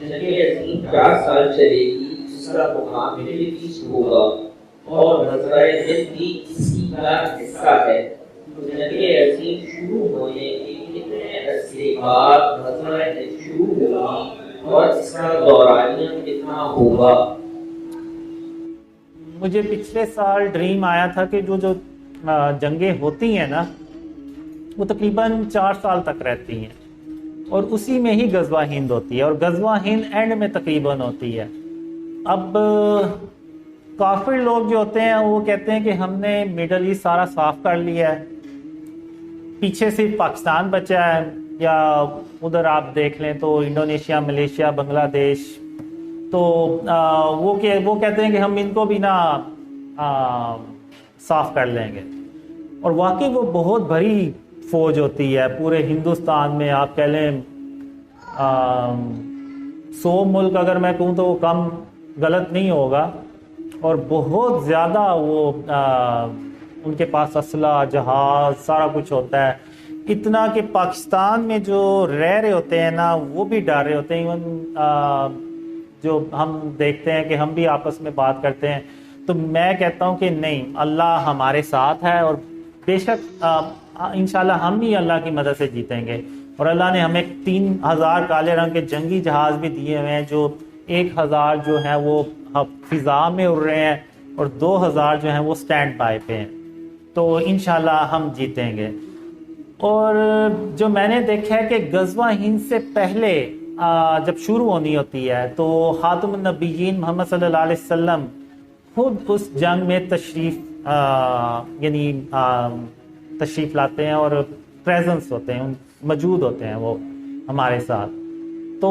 جنگ عظیم 4 سال چلے گی، جس کا مقام مڈل ایسٹ ہوگا اور غزوہ ہند بھی اسی کا حصہ ہے۔ جنگ عظیم شروع ہونے کے کتنے عرصے بعد غزوہ ہند شروع ہوگی اور اس کا دورانیہ کتنا ہوگا؟ مجھے پچھلے سال ڈریم آیا تھا کہ جو جنگیں ہوتی ہیں نا وہ تقریباً 4 سال تک رہتی ہیں، اور اسی میں ہی غزوہ ہند ہوتی ہے، اور غزوہ ہند اینڈ میں تقریباً ہوتی ہے۔ اب کافر لوگ جو ہوتے ہیں وہ کہتے ہیں کہ ہم نے مڈل ایسٹ سارا صاف کر لیا ہے، پیچھے صرف پاکستان بچا ہے، یا ادھر آپ دیکھ لیں تو انڈونیشیا، ملیشیا، بنگلہ دیش، تو وہ کہتے ہیں کہ ہم ان کو بھی نا صاف کر لیں گے۔ اور واقعی وہ بہت بڑی فوج ہوتی ہے پورے ہندوستان میں، آپ کہہ لیں 100 ملک اگر میں کہوں تو وہ کم غلط نہیں ہوگا، اور بہت زیادہ وہ ان کے پاس اسلحہ، جہاز، سارا کچھ ہوتا ہے، اتنا کہ پاکستان میں جو رہ رہے ہوتے ہیں نا وہ بھی ڈر رہے ہوتے ہیں۔ ایون جو ہم دیکھتے ہیں کہ ہم بھی آپس میں بات کرتے ہیں، تو میں کہتا ہوں کہ نہیں، اللہ ہمارے ساتھ ہے، اور بے شک انشاءاللہ ہم بھی اللہ کی مدد سے جیتیں گے۔ اور اللہ نے ہمیں 3000 کالے رنگ کے جنگی جہاز بھی دیے ہوئے ہیں، جو 1000 جو ہیں وہ فضا میں اڑ رہے ہیں، اور 2000 جو ہیں وہ سٹینڈ بائی پہ ہیں، تو انشاءاللہ ہم جیتیں گے۔ اور جو میں نے دیکھا ہے کہ غزوہ ہند سے پہلے جب شروع ہونی ہوتی ہے تو خاتم النبیین محمد صلی اللہ علیہ وسلم خود اس جنگ میں تشریف لاتے ہیں، اور پریزنس ہوتے ہیں، موجود ہوتے ہیں وہ ہمارے ساتھ۔ تو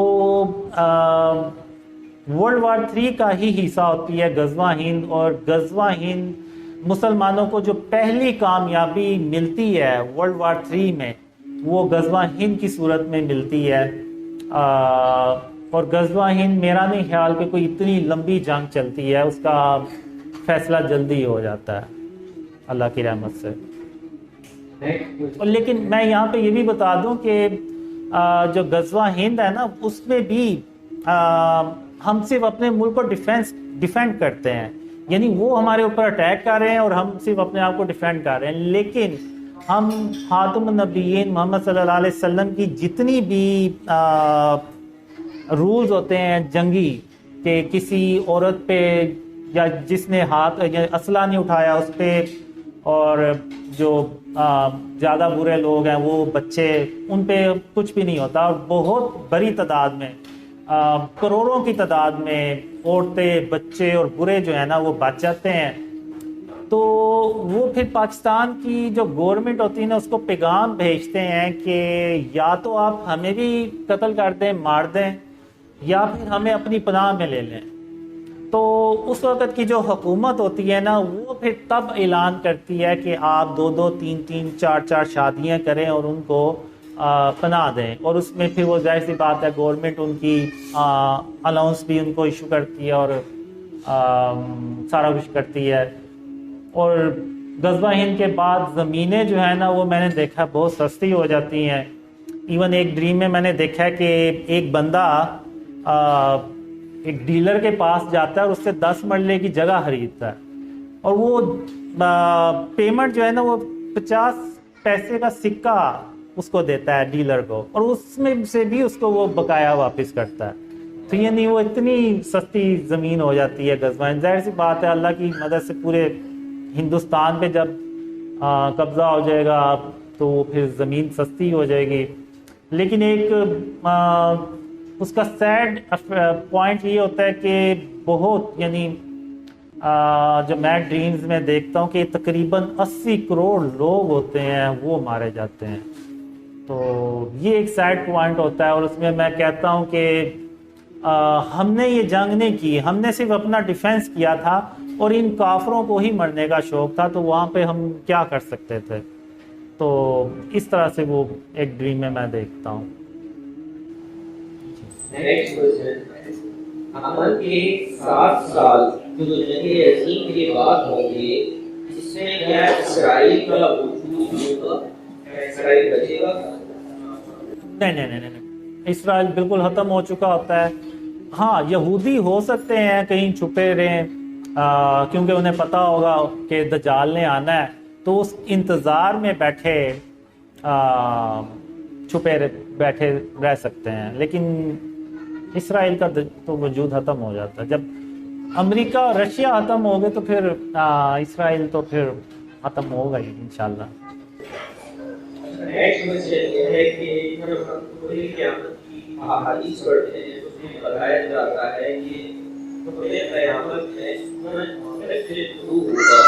ورلڈ وار 3 کا ہی حصہ ہوتی ہے غزوہ ہند، اور غزوہ ہند مسلمانوں کو جو پہلی کامیابی ملتی ہے ورلڈ وار 3 میں، وہ غزوہ ہند کی صورت میں ملتی ہے۔ اور غزوہ ہند میرا نہیں خیال کہ کوئی اتنی لمبی جنگ چلتی ہے، اس کا فیصلہ جلدی ہو جاتا ہے اللہ کی رحمت سے۔ اور لیکن میں یہاں پہ یہ بھی بتا دوں کہ جو غزوہ ہند ہے نا اس میں بھی ہم صرف اپنے ملک کو ڈیفینڈ کرتے ہیں، یعنی وہ ہمارے اوپر اٹیک کر رہے ہیں اور ہم صرف اپنے آپ کو ڈیفینڈ کر رہے ہیں، لیکن ہم خاتم النبیین محمد صلی اللہ علیہ وسلم کی جتنی بھی رولز ہوتے ہیں جنگی، کہ کسی عورت پہ یا جس نے ہاتھ اسلحہ نہیں اٹھایا اس پہ، اور جو زیادہ برے لوگ ہیں وہ بچے، ان پہ کچھ بھی نہیں ہوتا، اور بہت بڑی تعداد میں، کروڑوں کی تعداد میں عورتیں، بچے اور برے جو ہیں نا وہ بچ جاتے ہیں۔ تو وہ پھر پاکستان کی جو گورنمنٹ ہوتی ہے نا اس کو پیغام بھیجتے ہیں کہ یا تو آپ ہمیں بھی قتل کر دیں، مار دیں، یا پھر ہمیں اپنی پناہ میں لے لیں۔ تو اس وقت کی جو حکومت ہوتی ہے نا وہ پھر تب اعلان کرتی ہے کہ آپ 2-2 3-3 4-4 شادیاں کریں اور ان کو پناہ دیں، اور اس میں پھر وہ ظاہر سی بات ہے گورنمنٹ ان کی الاؤنس بھی ان کو ایشو کرتی ہے، اور سارا کچھ کرتی ہے۔ اور غزوہ ہند کے بعد زمینیں جو ہیں نا وہ میں نے دیکھا بہت سستی ہو جاتی ہیں۔ ایون ایک ڈریم میں میں نے دیکھا کہ ایک بندہ ایک ڈیلر کے پاس جاتا ہے اور اس سے 10 مرلے کی جگہ خریدتا ہے، اور وہ پیمنٹ جو ہے نا وہ 50 پیسے کا سکہ اس کو دیتا ہے ڈیلر کو، اور اس میں سے بھی اس کو وہ بقایا واپس کرتا ہے۔ تو یعنی وہ اتنی سستی زمین ہو جاتی ہے غزوہ ہند۔ ظاہر سی بات ہے اللہ کی مدد سے پورے ہندوستان پہ جب قبضہ ہو جائے گا تو پھر زمین سستی ہو جائے گی۔ لیکن ایک اس کا سیڈ پوائنٹ یہ ہوتا ہے کہ بہت یعنی جو میں ڈریمز میں دیکھتا ہوں کہ تقریباً 80 کروڑ لوگ ہوتے ہیں وہ مارے جاتے ہیں، تو یہ ایک سیڈ پوائنٹ ہوتا ہے۔ اور اس میں کہتا ہوں کہ ہم نے یہ جنگ نہیں کی، ہم نے صرف اپنا ڈیفینس کیا تھا، اور ان کافروں کو ہی مرنے کا شوق تھا، تو وہاں پہ ہم کیا کر سکتے تھے۔ تو اس طرح سے وہ ایک ڈریم میں دیکھتا ہوں۔ عمل کے 7 سال جو جنگ عظیم کے بعد ہوں گے، اس میں کیا اسرائیل کا وجود ہوگا؟ اسرائیل بچے گا؟ نہیں، اسرائیل بالکل ختم ہو چکا ہوتا ہے. ہاں یہودی ہو سکتے ہیں کہیں چھپے رہیں کیونکہ انہیں پتہ ہوگا کہ دجال نے آنا ہے تو اس انتظار میں بیٹھے چھپے بیٹھے رہ سکتے ہیں. لیکن اسرائیل کا تو وجود ختم ہو جاتا ہے. جب امریکہ اور رشیا ختم ہو گئے تو پھر اسرائیل تو پھر ختم ہوگا ہی انشاءاللہ. نیکسٹ کوسچن یہ ہے کہ جب ہم پوری قیامت کی احادیث پڑھتے ہیں تو اس میں بتایا جاتا ہے کہ پوری قیامت میں محمد سے شروع ہوگا.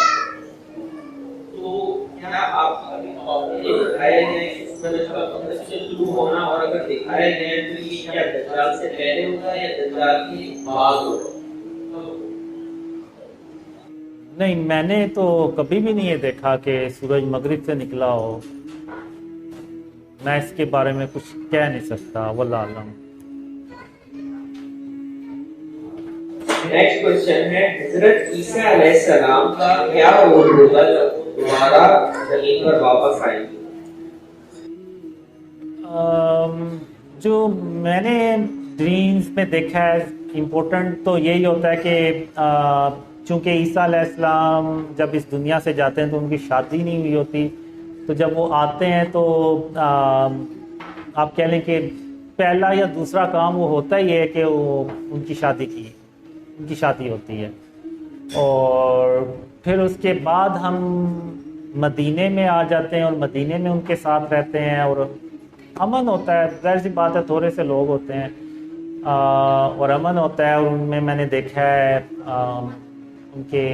تو کیا آپ یہ بتائے گئے کہ محمد سے شروع ہونا اور اگر دکھائے گئے تو یہ کیا دجال سے پہلے ہوگا یا دجال کے بعد ہوگا؟ نہیں میں نے تو کبھی بھی نہیں یہ دیکھا کہ سورج مغرب سے نکلا ہو. میں اس کے بارے میں کچھ کہہ نہیں سکتا واللہ اعلم. نیکسٹ کوسچن ہے حضرت عیسیٰ علیہ السلام کا کیا رول ہوگا جب دوبارہ زمین پر واپس آئیں گے؟ جو میں نے ڈریمز میں دیکھا ہے امپورٹنٹ تو یہی ہوتا ہے کہ چونکہ عیسیٰ علیہ السلام جب اس دنیا سے جاتے ہیں تو ان کی شادی نہیں ہوئی ہوتی. تو جب وہ آتے ہیں تو آپ کہہ لیں کہ پہلا یا دوسرا کام وہ ہوتا ہی ہے کہ وہ ان کی شادی ہوتی ہے. اور پھر اس کے بعد ہم مدینے میں آ جاتے ہیں اور مدینے میں ان کے ساتھ رہتے ہیں اور امن ہوتا ہے. ظاہر سی بات ہے تھوڑے سے لوگ ہوتے ہیں اور امن ہوتا ہے. اور ان میں نے دیکھا ہے ان کے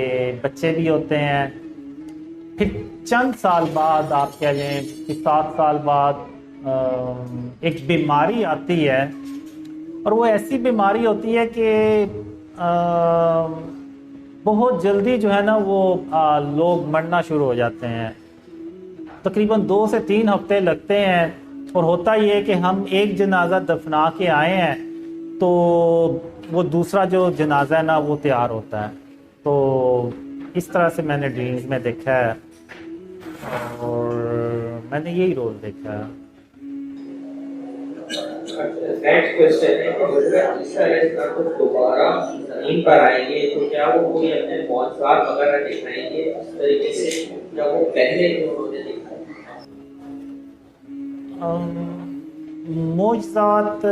بچے بھی ہوتے ہیں. پھر چند سال بعد آپ کہہ لیں کہ 7 سال بعد ایک بیماری آتی ہے اور وہ ایسی بیماری ہوتی ہے کہ بہت جلدی جو ہے نا وہ لوگ مرنا شروع ہو جاتے ہیں. تقریباً 2 سے 3 ہفتے لگتے ہیں. اور ہوتا یہ ہے کہ ہم ایک جنازہ دفنا کے آئے ہیں تو وہ دوسرا جو جنازہ ہے نا وہ تیار ہوتا ہے. تو اس طرح سے میں نے ڈریمز میں دیکھا ہے اور میں نے یہی رول دیکھا ہے. نیکسٹ کوسچن ہے کہ حضرت عیسیٰ علیہ السلام کو دوبارہ زمین پر آئیں گے تو کیا وہ کوئی اپنے معجزات وغیرہ دکھائیں گے اس طریقے سے یا وہ پہلے ہی انہوں نے دکھائے؟ معجزات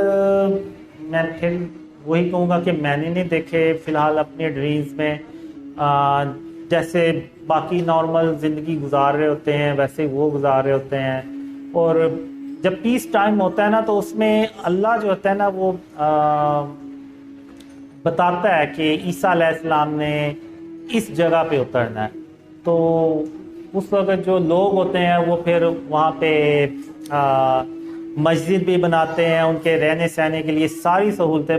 میں پھر وہی کہوں گا کہ میں نے نہیں دیکھے فی الحال اپنے ڈریمز میں. جیسے باقی نارمل زندگی گزار رہے ہوتے ہیں ویسے وہ گزار رہے ہوتے ہیں. اور جب پیس ٹائم ہوتا ہے نا تو اس میں اللہ جو ہوتا ہے نا وہ بتاتا ہے کہ عیسیٰ علیہ السلام نے اس جگہ پہ اترنا ہے. تو اس وقت جو لوگ ہوتے ہیں وہ پھر وہاں پہ مسجد بھی بناتے ہیں. ان کے رہنے سہنے کے لیے ساری سہولتیں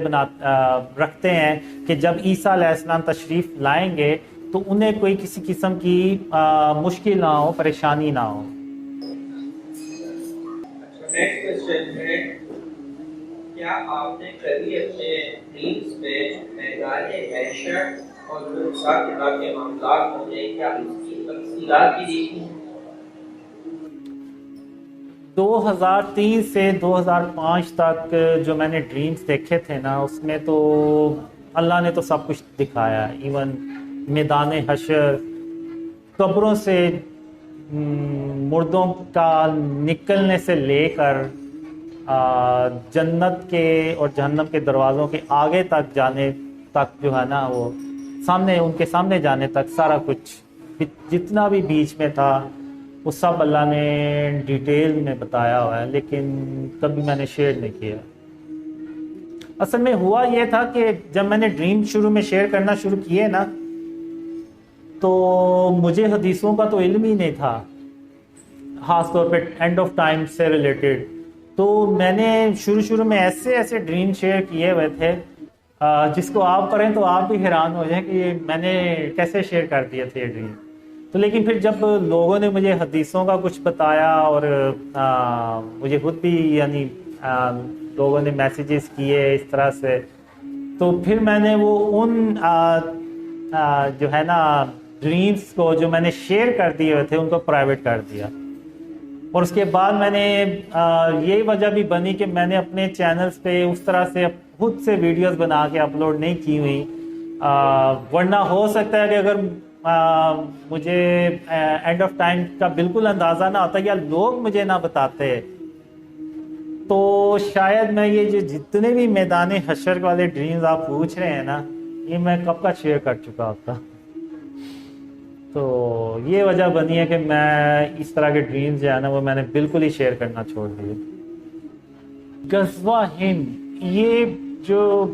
رکھتے ہیں کہ جب عیسیٰ علیہ السلام تشریف لائیں گے تو انہیں کوئی کسی قسم کی مشکل نہ ہو, پریشانی نہ ہو. نیکسٹ کوسچن ہے کیا آپ نے کبھی اپنے ڈریمز میں میدان محشر اور حساب کتاب کے معاملات ہونے کیا اس کی تفصیلات بھی دیکھی ہیں؟ 2003 سے 2005 تک جو میں نے ڈریمز دیکھے تھے نا اس میں تو اللہ نے تو سب کچھ دکھایا. ایون میدان حشر, قبروں سے مردوں کا نکلنے سے لے کر جنت کے اور جہنم کے دروازوں کے آگے تک جانے تک جو ہے نا وہ سامنے ان کے سامنے جانے تک سارا کچھ جتنا بھی بیچ میں تھا وہ سب اللہ نے ڈیٹیل میں بتایا ہوا ہے. لیکن کبھی میں نے شیئر نہیں کیا. اصل میں ہوا یہ تھا کہ جب میں نے ڈریم شروع میں شیئر کرنا شروع کیے نا تو مجھے حدیثوں کا تو علم ہی نہیں تھا, خاص طور پہ اینڈ آف ٹائم سے ریلیٹڈ. تو میں نے شروع میں ایسے ڈریم شیئر کیے ہوئے تھے جس کو آپ کریں تو آپ بھی حیران ہو جائیں کہ میں نے کیسے شیئر کر دیے تھے یہ ڈریم. تو لیکن پھر جب لوگوں نے مجھے حدیثوں کا کچھ بتایا اور مجھے خود بھی یعنی لوگوں نے میسیجز کیے اس طرح سے, تو پھر میں نے وہ ان جو ہے نا ڈریمز کو جو میں نے شیئر کر دیے ہوئے تھے ان کو پرائیویٹ کر دیا. اور اس کے بعد میں نے یہی وجہ بھی بنی کہ میں نے اپنے چینلز پہ اس طرح سے خود سے ویڈیوز بنا کے اپلوڈ نہیں کی ہوئی، ورنہ ہو سکتا ہے کہ اگر مجھے اینڈ آف ٹائم کا بالکل اندازہ نہ ہوتا یا لوگ مجھے نہ بتاتے تو شاید میں یہ جو جتنے بھی میدان حشر والے ڈریمز آپ پوچھ رہے ہیں نا، یہ میں کب کا شیئر کر چکا ہوتا۔ تو یہ وجہ بنی ہے کہ میں اس طرح کے ڈریمز جو ہے نا وہ میں نے بالکل ہی شیئر کرنا چھوڑ دیے۔ غزوہ ہند، یہ جو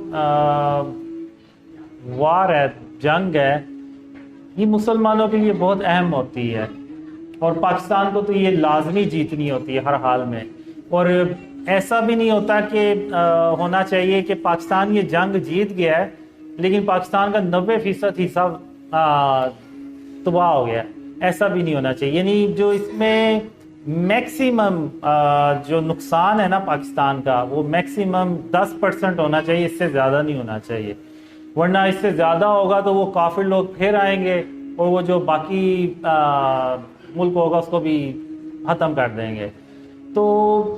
وار ہے، جنگ ہے، یہ مسلمانوں کے لیے بہت اہم ہوتی ہے، اور پاکستان کو تو یہ لازمی جیتنی ہوتی ہے ہر حال میں، اور ایسا بھی نہیں ہوتا کہ ہونا چاہیے کہ پاکستان یہ جنگ جیت گیا ہے لیکن پاکستان کا 90% حصہ تباہ ہو گیا، ایسا بھی نہیں ہونا چاہیے۔ یعنی جو اس میں میکسیمم جو نقصان ہے نا پاکستان کا، وہ میکسیمم 10% ہونا چاہیے، اس سے زیادہ نہیں ہونا چاہیے، ورنہ اس سے زیادہ ہوگا تو وہ کافر لوگ پھر آئیں گے اور وہ جو باقی ملک ہوگا اس کو بھی ختم کر دیں گے۔ تو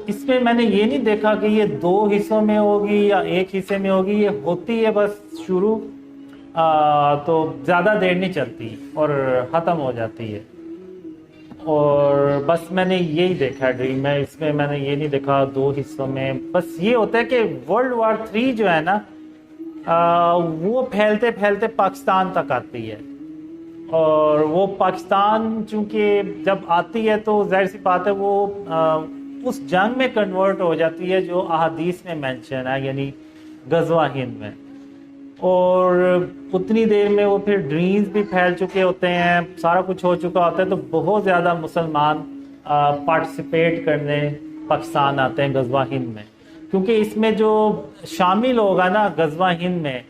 اس میں میں نے یہ نہیں دیکھا کہ یہ 2 حصوں میں ہوگی یا 1 حصے میں ہوگی، یہ ہوتی ہے بس شروع، تو زیادہ دیر نہیں چلتی اور ختم ہو جاتی ہے، اور بس میں نے یہی دیکھا ڈریم میں، اس میں میں نے یہ نہیں دیکھا 2 حصوں میں۔ بس یہ ہوتا ہے کہ ورلڈ وار 3 جو ہے نا وہ پھیلتے پھیلتے پاکستان تک آتی ہے، اور وہ پاکستان چونکہ جب آتی ہے تو ظاہر سی بات ہے وہ اس جنگ میں کنورٹ ہو جاتی ہے جو احادیث میں مینشن ہے، یعنی غزوہ ہند میں، اور اتنی دیر میں وہ پھر ڈریمز بھی پھیل چکے ہوتے ہیں، سارا کچھ ہو چکا ہوتا ہے، تو بہت زیادہ مسلمان پارٹیسپیٹ کرنے پاکستان آتے ہیں غزوہ ہند میں، کیونکہ اس میں جو شامل ہوگا نا غزوہ ہند میں،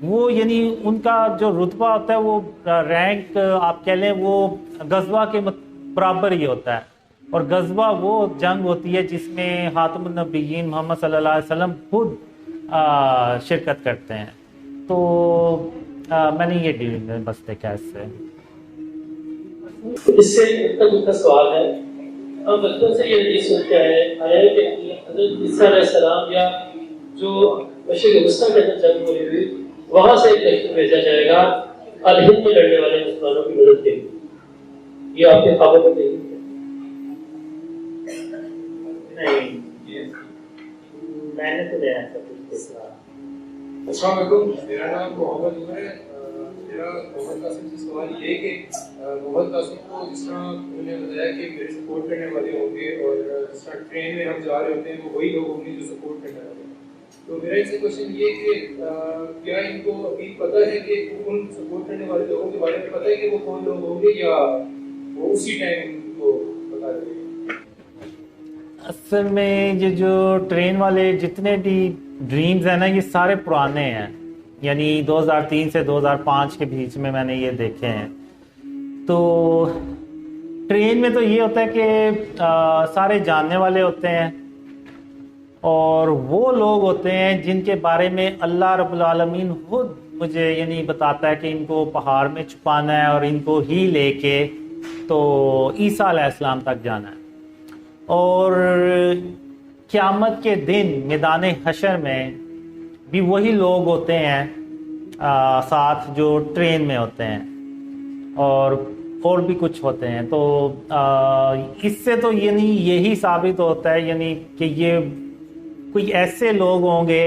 وہ یعنی ان کا جو رتبہ ہوتا ہے وہ رینک آپ کہہ لیں وہ غزوہ کے برابر ہی ہوتا ہے، اور غزوہ وہ جنگ ہوتی ہے جس میں خاتم النبیین محمد صلی اللہ علیہ وسلم خود شرکت کرتے ہیں۔ تو میں نے یہ ڈیل بس دیکھا اس سے۔ اس سے ایک سوال ہے، ہم بچپن سے یہ سوچتے آیا کہ حضرت عیسیٰ علیہ السلام یا جو مشرق وسطیٰ کے اندر جنگ ہوئی ہوئی وہاں سے ایک لشکر بھیجا جائے گا الہند میں لڑنے والے مسلمانوں کی مدد کے لیے، یہ آپ کے خوابوں میں نہیں؟ نہیں، میں نے تو نہیں ایسا کچھ دیکھا۔ السلام علیکم، میرا نام محمد عمر ہے۔ میرا محمد قاسم سے سوال یہ ہے کہ محمد قاسم کو جس طرح انہوں نے بتایا کہ میرے سپورٹ کرنے والے ہوں گے، اور جس طرح ٹرین میں ہم جا رہے ہوتے ہیں وہ وہی لوگ ہوں گے جو سپورٹ کرنے والے ہیں، تو میرا اس سے کوشچن یہ ہے کہ کیا ان کو ابھی پتہ ہے کہ ان سپورٹ کرنے والے لوگوں کے بارے میں پتہ ہے کہ وہ کون لوگ ہوں گے، یا وہ اسی ٹائم ان کو بتا دیں گے؟ اصل میں یہ جو ٹرین والے جتنے بھی ڈریمز ہیں نا یہ سارے پرانے ہیں، یعنی 2003 سے 2005 کے بیچ میں میں نے یہ دیکھے ہیں۔ تو ٹرین میں تو یہ ہوتا ہے کہ سارے جاننے والے ہوتے ہیں، اور وہ لوگ ہوتے ہیں جن کے بارے میں اللہ رب العالمین خود مجھے یعنی بتاتا ہے کہ ان کو پہاڑ میں چھپانا ہے اور ان کو ہی لے کے تو عیسیٰ علیہ السلام تک جانا ہے، اور قیامت کے دن میدان حشر میں بھی وہی لوگ ہوتے ہیں ساتھ جو ٹرین میں ہوتے ہیں، اور بھی کچھ ہوتے ہیں۔ تو اس سے تو یعنی یہی ثابت ہوتا ہے یعنی کہ یہ کوئی ایسے لوگ ہوں گے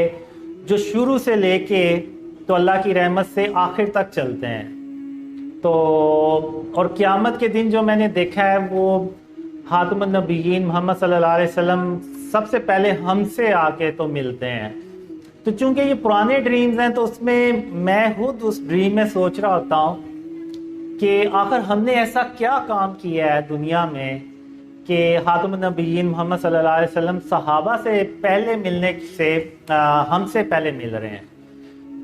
جو شروع سے لے کے تو اللہ کی رحمت سے آخر تک چلتے ہیں۔ تو اور قیامت کے دن جو میں نے دیکھا ہے وہ خاتم النبیین محمد صلی اللہ علیہ وسلم سب سے پہلے ہم سے آ کے تو ملتے ہیں۔ تو چونکہ یہ پرانے ڈریمز ہیں تو اس میں خود اس ڈریم میں سوچ رہا ہوتا ہوں کہ آخر ہم نے ایسا کیا کام کیا ہے دنیا میں کہ خاتم النبیین محمد صلی اللہ علیہ وسلم صحابہ سے پہلے ملنے سے ہم سے پہلے مل رہے ہیں،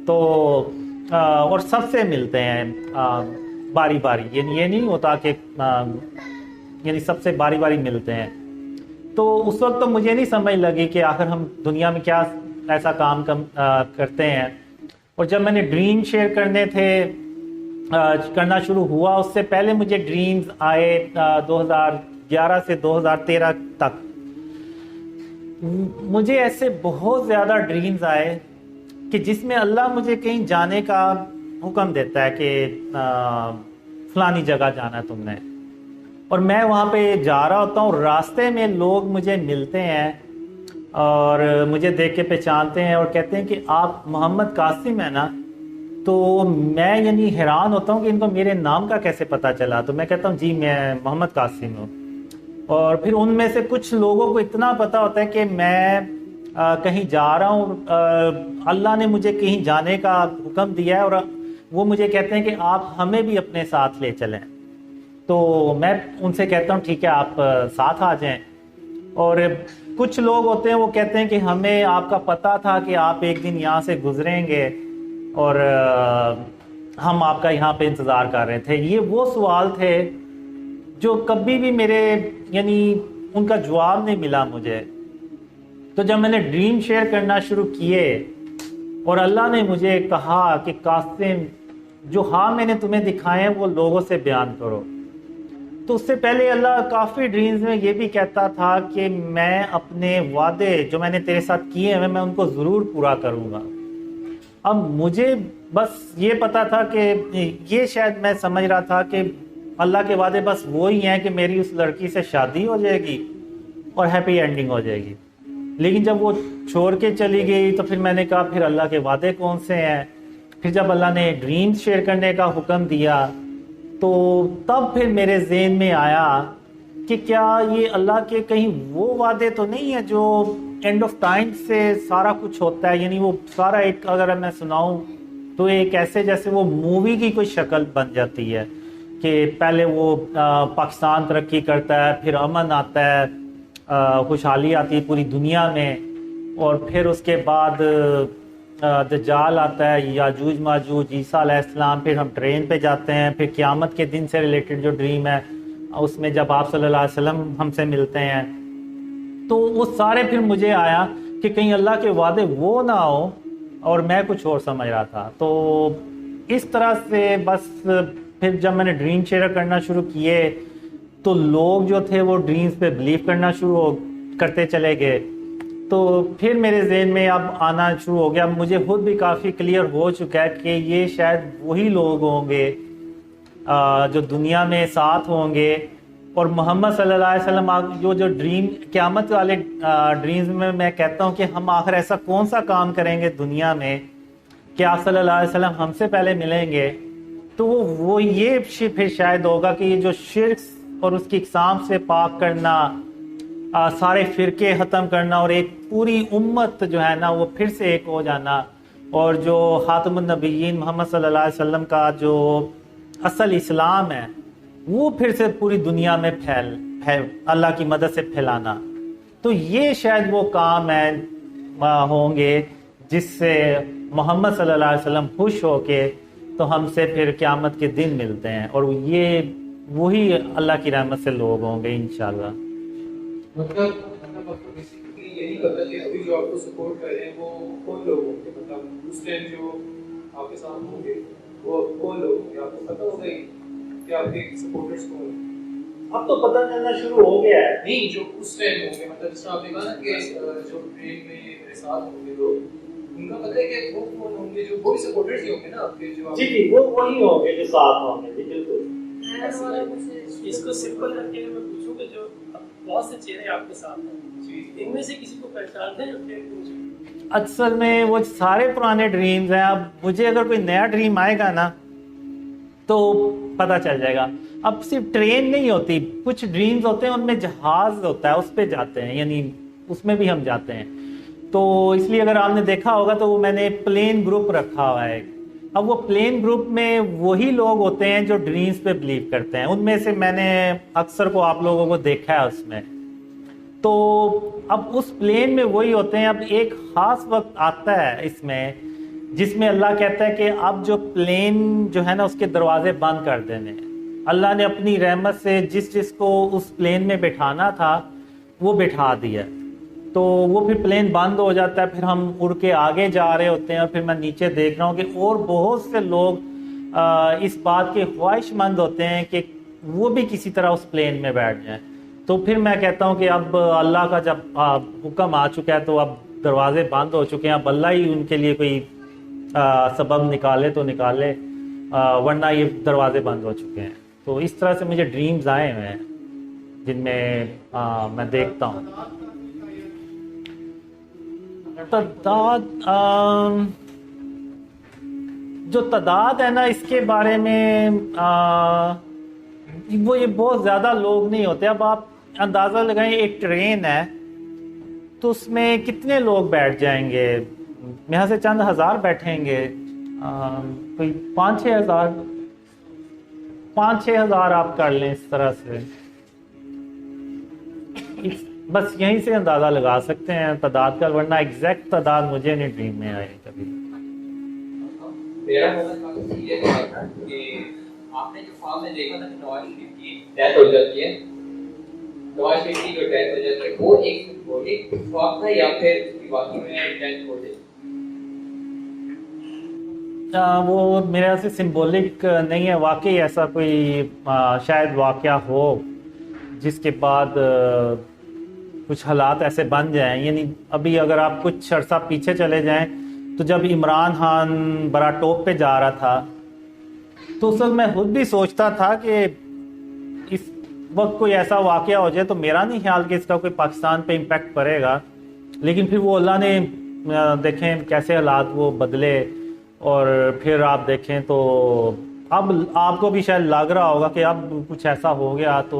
تو اور سب سے ملتے ہیں باری باری، یعنی یہ نہیں ہوتا کہ یعنی سب سے باری باری ملتے ہیں۔ تو اس وقت تو مجھے نہیں سمجھ لگی کہ آخر ہم دنیا میں کیا ایسا کام کرتے ہیں، اور جب میں نے ڈریم شیئر کرنا شروع ہوا اس سے پہلے مجھے ڈریمز آئے 2011 سے 2013 تک مجھے ایسے بہت زیادہ ڈریمز آئے کہ جس میں اللہ مجھے کہیں جانے کا حکم دیتا ہے کہ فلانی جگہ جانا ہے تم نے، اور میں وہاں پہ جا رہا ہوتا ہوں، راستے میں لوگ مجھے ملتے ہیں اور مجھے دیکھ کے پہچانتے ہیں اور کہتے ہیں کہ آپ محمد قاسم ہیں نا، تو میں یعنی حیران ہوتا ہوں کہ ان کو میرے نام کا کیسے پتہ چلا، تو میں کہتا ہوں جی میں محمد قاسم ہوں، اور پھر ان میں سے کچھ لوگوں کو اتنا پتہ ہوتا ہے کہ میں کہیں جا رہا ہوں، اللہ نے مجھے کہیں جانے کا حکم دیا ہے، اور وہ مجھے کہتے ہیں کہ آپ ہمیں بھی اپنے ساتھ لے چلیں، تو میں ان سے کہتا ہوں ٹھیک ہے آپ ساتھ آ جائیں، اور کچھ لوگ ہوتے ہیں وہ کہتے ہیں کہ ہمیں آپ کا پتہ تھا کہ آپ ایک دن یہاں سے گزریں گے اور ہم آپ کا یہاں پہ انتظار کر رہے تھے۔ یہ وہ سوال تھے جو کبھی بھی میرے یعنی ان کا جواب نہیں ملا مجھے۔ تو جب میں نے ڈریم شیئر کرنا شروع کیے اور اللہ نے مجھے کہا کہ قاسم جو ہاں میں نے تمہیں دکھائے ہیں وہ لوگوں سے بیان کرو، تو اس سے پہلے اللہ کافی ڈریمز میں یہ بھی کہتا تھا کہ میں اپنے وعدے جو میں نے تیرے ساتھ کیے ہیں میں ان کو ضرور پورا کروں گا۔ اب مجھے بس یہ پتا تھا کہ یہ شاید میں سمجھ رہا تھا کہ اللہ کے وعدے بس وہی ہیں کہ میری اس لڑکی سے شادی ہو جائے گی اور ہیپی اینڈنگ ہو جائے گی، لیکن جب وہ چھوڑ کے چلی گئی تو پھر میں نے کہا پھر اللہ کے وعدے کون سے ہیں؟ پھر جب اللہ نے ڈریم شیئر کرنے کا حکم دیا تو تب پھر میرے ذہن میں آیا کہ کیا یہ اللہ کے کہیں وہ وعدے تو نہیں ہیں جو اینڈ آف ٹائم سے سارا کچھ ہوتا ہے، یعنی وہ سارا ایک اگر میں سناؤں تو ایک ایسے جیسے وہ مووی کی کوئی شکل بن جاتی ہے کہ پہلے وہ پاکستان ترقی کرتا ہے، پھر امن آتا ہے، خوشحالی آتی ہے پوری دنیا میں، اور پھر اس کے بعد دجال آتا ہے، یاجوج ماجوج، عیسیٰ علیہ السلام، پھر ہم ٹرین پہ جاتے ہیں، پھر قیامت کے دن سے ریلیٹڈ جو ڈریم ہے اس میں جب آپ صلی اللہ علیہ وسلم ہم سے ملتے ہیں، تو وہ سارے پھر مجھے آیا کہ کہیں اللہ کے وعدے وہ نہ ہو اور میں کچھ اور سمجھ رہا تھا۔ تو اس طرح سے بس پھر جب میں نے ڈریم شیئر کرنا شروع کیے تو لوگ جو تھے وہ ڈریمز پہ بلیو کرنا شروع کرتے چلے گئے، تو پھر میرے ذہن میں اب آنا شروع ہو گیا، مجھے خود بھی کافی کلیئر ہو چکا ہے کہ یہ شاید وہی لوگ ہوں گے جو دنیا میں ساتھ ہوں گے، اور محمد صلی اللہ علیہ وسلم جو ڈریم قیامت والے ڈریمز میں کہتا ہوں کہ ہم آخر ایسا کون سا کام کریں گے دنیا میں کہ آپ صلی اللہ علیہ وسلم ہم سے پہلے ملیں گے، تو وہ یہ پھر شاید ہوگا کہ یہ جو شرک اور اس کی اقسام سے پاک کرنا، سارے فرقے ختم کرنا، اور ایک پوری امت جو ہے نا وہ پھر سے ایک ہو جانا، اور جو خاتم النبیین محمد صلی اللہ علیہ وسلم کا جو اصل اسلام ہے وہ پھر سے پوری دنیا میں اللہ کی مدد سے پھیلانا، تو یہ شاید وہ کام ہوں گے جس سے محمد صلی اللہ علیہ وسلم خوش ہو کے تو ہم سے پھر قیامت کے دن ملتے ہیں، اور یہ وہی اللہ کی رحمت سے لوگ ہوں گے انشاءاللہ۔ مطلب بیسیکلی یہی پتہ کہ جو آپ کو سپورٹ کر رہے ہیں وہ کون لوگ ہوں گے، مطلب اس ٹائم جو آپ کے ساتھ ہوں گے وہ کون لوگ ہوں گے، آپ کو پتہ ہوگا ہی کہ آپ کے سپورٹرز کون ہیں؟ اب تو پتہ چلنا شروع ہو گیا ہے، نہیں جو اس ٹائم ہوں گے، مطلب جس طرح آپ نے کہا نا کہ جو ٹرین میں میرے ساتھ ہوں گے لوگ، ان کا پتہ ہے کہ وہ کون ہوں گے، جو وہ بھی سپورٹرز ہی ہوں گے نا آپ کے، جو جی وہ وہی ہوں گے جو ساتھ ہوں گے، جی بالکل۔ اس کو سمپل کر کے میں پوچھوں کہ جو بہت سے چہرے آپ کے ساتھ ہیں، ان میں سے کسی کو پہچانتے ہیں؟ اصل میں وہ سارے پرانے ڈریمز ہیں، اب مجھے اگر کوئی نیا ڈریم آئے گا نا تو پتہ چل جائے گا۔ اب صرف ٹرین نہیں ہوتی، کچھ ڈریمز ہوتے ہیں ان میں جہاز ہوتا ہے، اس پہ جاتے ہیں، یعنی اس میں بھی ہم جاتے ہیں، تو اس لیے اگر آپ نے دیکھا ہوگا تو وہ میں نے پلین گروپ رکھا ہوا ہے۔ اب وہ پلین گروپ میں وہی لوگ ہوتے ہیں جو ڈریمز پہ بلیو کرتے ہیں، ان میں سے میں نے اکثر کو آپ لوگوں کو دیکھا ہے اس میں، تو اب اس پلین میں وہی ہوتے ہیں۔ اب ایک خاص وقت آتا ہے اس میں جس میں اللہ کہتا ہے کہ اب جو پلین جو ہے نا اس کے دروازے بند کر دینے، اللہ نے اپنی رحمت سے جس کو اس پلین میں بٹھانا تھا وہ بٹھا دیا، تو وہ پھر پلین بند ہو جاتا ہے، پھر ہم اڑ کے آگے جا رہے ہوتے ہیں، اور پھر میں نیچے دیکھ رہا ہوں کہ اور بہت سے لوگ اس بات کے خواہش مند ہوتے ہیں کہ وہ بھی کسی طرح اس پلین میں بیٹھ جائیں، تو پھر میں کہتا ہوں کہ اب اللہ کا جب حکم آ چکا ہے تو اب دروازے بند ہو چکے ہیں، اب اللہ ہی ان کے لیے کوئی سبب نکالے تو نکالے، ورنہ یہ دروازے بند ہو چکے ہیں۔ تو اس طرح سے مجھے ڈریمز آئے ہوئے ہیں جن میں میں دیکھتا ہوں تعداد، جو تعداد ہے نا اس کے بارے میں وہ یہ بہت زیادہ لوگ نہیں ہوتے۔ اب آپ اندازہ لگائیں ایک ٹرین ہے تو اس میں کتنے لوگ بیٹھ جائیں گے؟ یہاں سے چند ہزار بیٹھیں گے، کوئی 5-6 ہزار آپ کر لیں اس طرح سے، بس یہیں سے اندازہ لگا سکتے ہیں تعداد کا، ورنہ ایگزیکٹ تعداد مجھے نہیں ڈریم میں آئی کبھی۔ میرا مطلب یہ تھا کہ آپ نے جو خواب میں دیکھا تھا کہ نواز شریف کی ڈیتھ ہو جاتی ہے، نواز شریف کی جو ڈیتھ ہو جاتی ہے وہ ایک خواب تھا یا پھر واقعی میں ڈیتھ ہو جاتی؟ وہ میرے خیال سے سمبولک نہیں ہے، واقعی ایسا کوئی شاید واقعہ ہو جس کے بعد کچھ حالات ایسے بن جائیں۔ یعنی ابھی اگر آپ کچھ عرصہ پیچھے چلے جائیں تو جب عمران خان بڑا ٹاپ پہ جا رہا تھا تو اس وقت میں خود بھی سوچتا تھا کہ اس وقت کوئی ایسا واقعہ ہو جائے تو میرا نہیں خیال کہ اس کا کوئی پاکستان پہ امپیکٹ پڑے گا، لیکن پھر وہ اللہ نے دیکھیں کیسے حالات وہ بدلے، اور پھر آپ دیکھیں تو اب آپ کو بھی شاید لگ رہا ہوگا کہ اب کچھ ایسا ہو گیا تو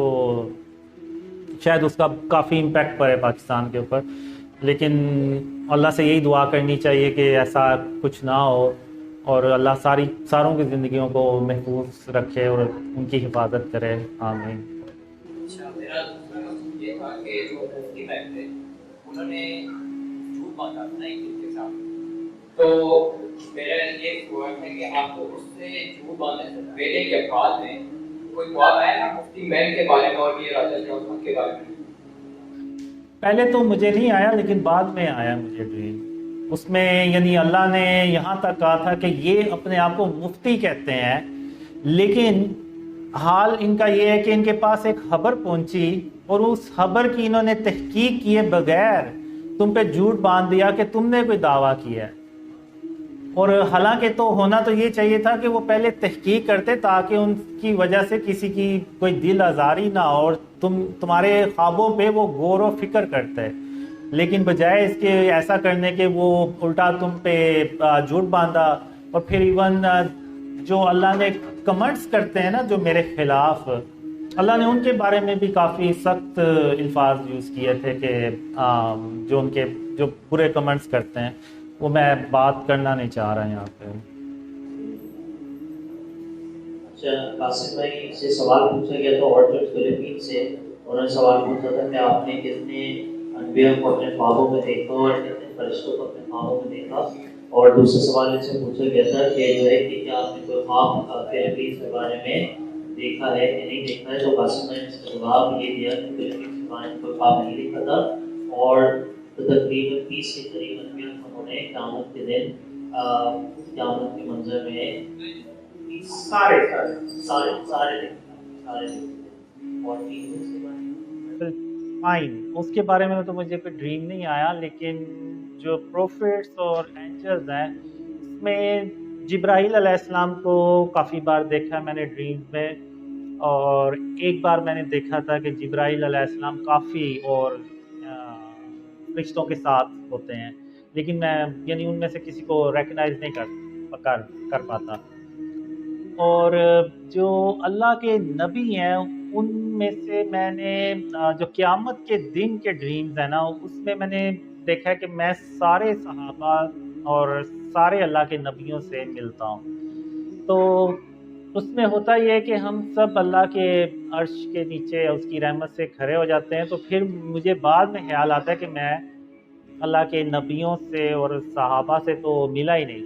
شاید اس کا کافی امپیکٹ پڑے پاکستان کے اوپر، لیکن اللہ سے یہی دعا کرنی چاہیے کہ ایسا کچھ نہ ہو اور اللہ ساروں کی زندگیوں کو محفوظ رکھے اور ان کی حفاظت کرے، آمین۔ اچھا، میرا دوسرا مقصد یہ تھا کہ جو مفتی صاحب تھے انہوں نے جھوٹ باندھا تھا ایک دن کے ساتھ، تو میرا یہ سوال ہے کہ آپ کو اس سے جھوٹ باندھنے سے پہلے کے بعد میں کوئی خواب آیا نا مفتی محل کے بارے میں اور یہ راجہ جوہر کے بارے میں؟ پہلے تو مجھے نہیں آیا لیکن بعد میں آیا مجھے ڈریم، اس میں یعنی اللہ نے یہاں تک کہا تھا کہ یہ اپنے آپ کو مفتی کہتے ہیں، لیکن حال ان کا یہ ہے کہ ان کے پاس ایک خبر پہنچی اور اس خبر کی انہوں نے تحقیق کیے بغیر تم پہ جھوٹ باندھ دیا کہ تم نے کوئی دعویٰ کیا ہے، اور حالانکہ تو ہونا تو یہ چاہیے تھا کہ وہ پہلے تحقیق کرتے تاکہ ان کی وجہ سے کسی کی کوئی دل آزاری نہ ہو اور تمہارے خوابوں پہ وہ غور و فکر کرتے، لیکن بجائے اس کے ایسا کرنے کے وہ الٹا تم پہ جھوٹ باندھا، اور پھر ایون جو اللہ نے کمنٹس کرتے ہیں نا جو میرے خلاف، اللہ نے ان کے بارے میں بھی کافی سخت الفاظ یوز کیے تھے کہ جو ان کے جو برے کمنٹس کرتے ہیں وہ میں بات کرنا نہیں چاہ رہا یہاں پہ۔ اچھا، قاسم بھائی سے سوال پوچھا گیا تھا آرچرڈ فلپین سے، انہوں نے سوال پوچھا تھا کہ آپ نے کتنے انبیاء کو اپنے خوابوں میں دیکھا اور کتنے فرشتوں کو اپنے خوابوں میں دیکھا، اور دوسرا سوال ان سے پوچھا گیا تھا کہ جو ہے کہ کیا آپ نے کوئی خواب فلپین کے بارے میں دیکھا ہے کہ نہیں دیکھا ہے، تو قاسم بھائی نے اس کا جواب یہ دیا کہ فلپین کے بارے میں کوئی خواب نہیں دیکھا تھا، اور تقریباً 30 کے قریب انبیاء کو انہوں نے قیامت کے دن قیامت کے منظر میں سارے فائن، اس کے بارے میں تو مجھے کوئی ڈریم نہیں آیا، لیکن جو پروفیٹس اور اینجلز ہیں اس میں جبرائیل علیہ السلام کو کافی بار دیکھا میں نے ڈریم میں، اور ایک بار میں نے دیکھا تھا کہ جبرائیل علیہ السلام کافی اور فرشتوں کے ساتھ ہوتے ہیں، لیکن میں یعنی ان میں سے کسی کو ریکگنائز نہیں کر پاتا، اور جو اللہ کے نبی ہیں ان میں سے میں نے جو قیامت کے دن کے ڈریمز ہیں نا اس میں میں نے دیکھا ہے کہ میں سارے صحابہ اور سارے اللہ کے نبیوں سے ملتا ہوں، تو اس میں ہوتا یہ ہے کہ ہم سب اللہ کے عرش کے نیچے اس کی رحمت سے کھڑے ہو جاتے ہیں، تو پھر مجھے بعد میں خیال آتا ہے کہ میں اللہ کے نبیوں سے اور صحابہ سے تو ملا ہی نہیں،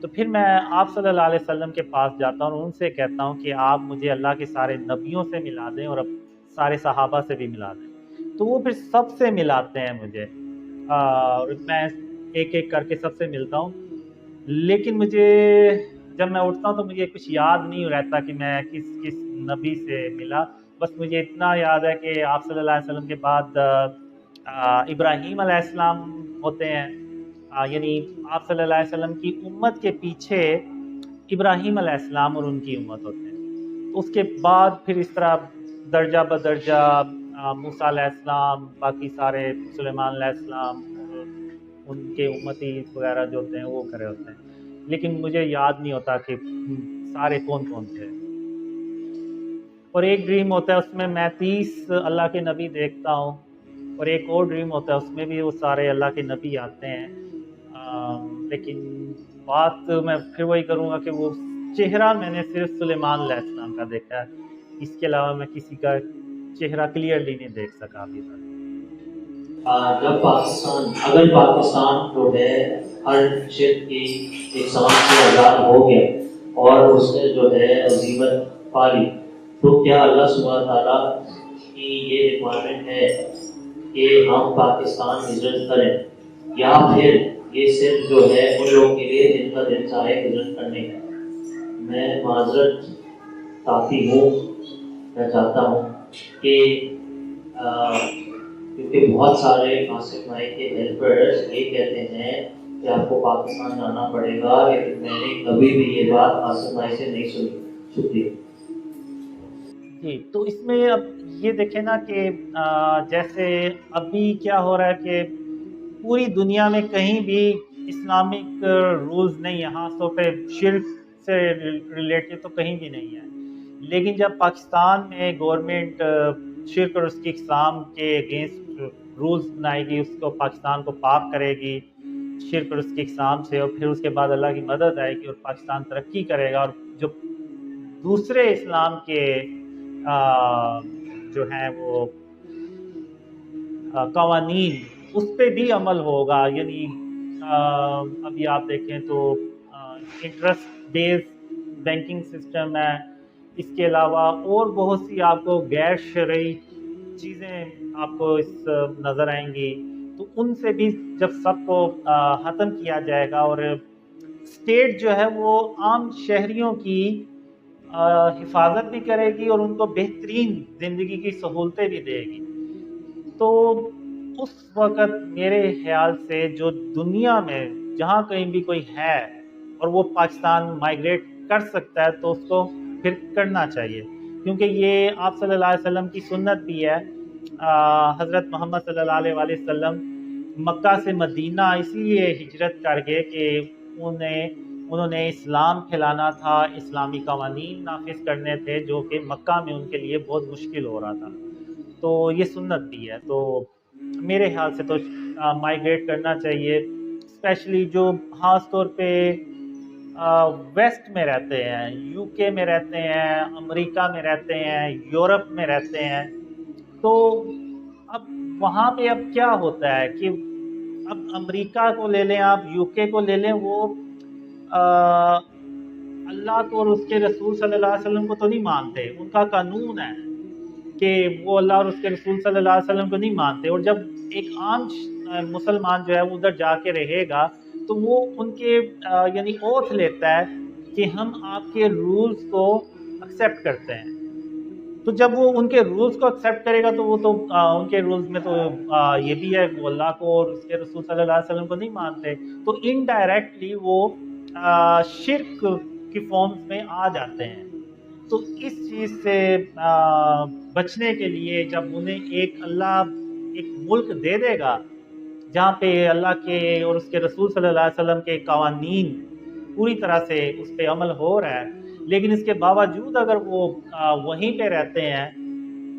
تو پھر میں آپ صلی اللہ علیہ وسلم کے پاس جاتا ہوں اور ان سے کہتا ہوں کہ آپ مجھے اللہ کے سارے نبیوں سے ملا دیں اور سارے صحابہ سے بھی ملا دیں، تو وہ پھر سب سے ملاتے ہیں مجھے، اور میں ایک ایک کر کے سب سے ملتا ہوں، لیکن مجھے جب میں اٹھتا ہوں تو مجھے کچھ یاد نہیں رہتا کہ میں کس نبی سے ملا، بس مجھے اتنا یاد ہے کہ آپ صلی اللہ علیہ وسلم کے بعد ابراہیم علیہ السلام ہوتے ہیں، یعنی آپ صلی اللہ علیہ وسلم کی امت کے پیچھے ابراہیم علیہ السلام اور ان کی امت ہوتے ہیں. تو اس کے بعد پھر اس طرح درجہ بدرجہ موسیٰ علیہ السلام، باقی سارے سلیمان علیہ السلام اور ان کے امتی وغیرہ جو ہوتے ہیں وہ کھڑے ہوتے ہیں، لیکن مجھے یاد نہیں ہوتا کہ سارے کون کون تھے. اور ایک ڈریم ہوتا ہے اس میں 30 اللہ کے نبی دیکھتا ہوں، اور ایک اور ڈریم ہوتا ہے اس میں بھی وہ سارے اللہ کے نبی آتے ہیں. لیکن بات میں پھر وہی کروں گا کہ وہ چہرہ میں نے صرف سلیمان علیہ السلام کا دیکھا ہے، اس کے علاوہ میں کسی کا چہرہ کلیئرلی نہیں دیکھ سکا ابھی تک. جب اگر پاکستان جو ہے ہر شرک کی اقسام سے آزاد ہو گیا اور اس نے جو ہے عزیمت پا لی، تو کیا اللہ سبحانہ تعالیٰ کی یہ ریکوائرمنٹ ہے کہ ہم پاکستان ہجرت کریں، یا پھر یہ صرف جو ہے ان لوگوں کے لیے جن کا دل چاہے ہجرت کرنے کا؟ میں معذرت کافی ہوں، میں چاہتا ہوں کہ کیونکہ بہت سارے قاسم بھائی کے ہیلپرز یہ کہتے ہیں کہ آپ کو پاکستان جانا پڑے گا، لیکن میں نے کبھی بھی یہ بات قاسم بھائی سے نہیں سنی. شکریہ. جی، تو اس میں اب یہ دیکھیں نا کہ جیسے ابھی کیا ہو رہا ہے کہ پوری دنیا میں کہیں بھی اسلامک رولز نہیں ہیں، خاص طور پہ شرک سے ریلیٹڈ تو کہیں بھی نہیں ہے. لیکن جب پاکستان میں گورنمنٹ شرک اور اس کی اقسام کے اگینسٹ رولز بنائے گی، اس کو پاکستان کو پاک کرے گی شرک اور اس کی اقسام سے، اور پھر اس کے بعد اللہ کی مدد آئے گی اور پاکستان ترقی کرے گا، اور جو دوسرے اسلام کے جو ہیں وہ قوانین اس پہ بھی عمل ہوگا. یعنی ابھی آپ دیکھیں تو انٹرسٹ بیس بینکنگ سسٹم ہے، اس کے علاوہ اور بہت سی آپ کو غیر شرعی چیزیں آپ کو اس نظر آئیں گی. تو ان سے بھی جب سب کو ختم کیا جائے گا، اور اسٹیٹ جو ہے وہ عام شہریوں کی حفاظت بھی کرے گی اور ان کو بہترین زندگی کی سہولتیں بھی دے گی، تو اس وقت میرے خیال سے جو دنیا میں جہاں کہیں بھی کوئی ہے اور وہ پاکستان مائیگریٹ کر سکتا ہے تو اس کو پھر کرنا چاہیے، کیونکہ یہ آپ صلی اللہ علیہ وسلم کی سنت بھی ہے. حضرت محمد صلی اللہ علیہ وسلم مکہ سے مدینہ اس لیے ہجرت کر گئے کہ انہوں نے اسلام پھیلانا تھا، اسلامی قوانین نافذ کرنے تھے جو کہ مکہ میں ان کے لیے بہت مشکل ہو رہا تھا. تو یہ سنت بھی ہے. تو میرے خیال سے تو مائیگریٹ کرنا چاہیے، اسپیشلی جو خاص طور پہ ویسٹ میں رہتے ہیں، یو کے میں رہتے ہیں، امریکہ میں رہتے ہیں، یورپ میں رہتے ہیں. تو اب وہاں پہ اب کیا ہوتا ہے کہ اب امریکہ کو لے لیں، آپ یو کے کو لے لیں، وہ اللہ کو اور اس کے رسول صلی اللہ علیہ وسلم کو تو نہیں مانتے. ان کا قانون ہے کہ وہ اللہ اور اس کے رسول صلی اللہ علیہ وسلم کو نہیں مانتے، اور جب ایک عام مسلمان جو ہے وہ ادھر جا کے رہے گا تو وہ ان کے یعنی اوتھ لیتا ہے کہ ہم آپ کے رولز کو ایکسیپٹ کرتے ہیں. تو جب وہ ان کے رولز کو ایکسیپٹ کرے گا تو وہ تو ان کے رولز میں تو یہ بھی ہے وہ اللہ کو اور اس کے رسول صلی اللہ علیہ وسلم کو نہیں مانتے، تو انڈائریکٹلی وہ شرک کی فارمز میں آ جاتے ہیں. تو اس چیز سے بچنے کے لیے جب انہیں اللہ ایک ملک دے دے گا جہاں پہ اللہ کے اور اس کے رسول صلی اللہ علیہ وسلم کے قوانین پوری طرح سے اس پہ عمل ہو رہا ہے، لیکن اس کے باوجود اگر وہ وہیں پہ رہتے ہیں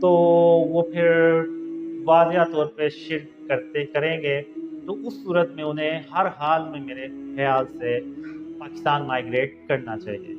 تو وہ پھر واضح طور پہ شرک کریں گے. تو اس صورت میں انہیں ہر حال میں میرے خیال سے پاکستان مائیگریٹ کرنا چاہیے.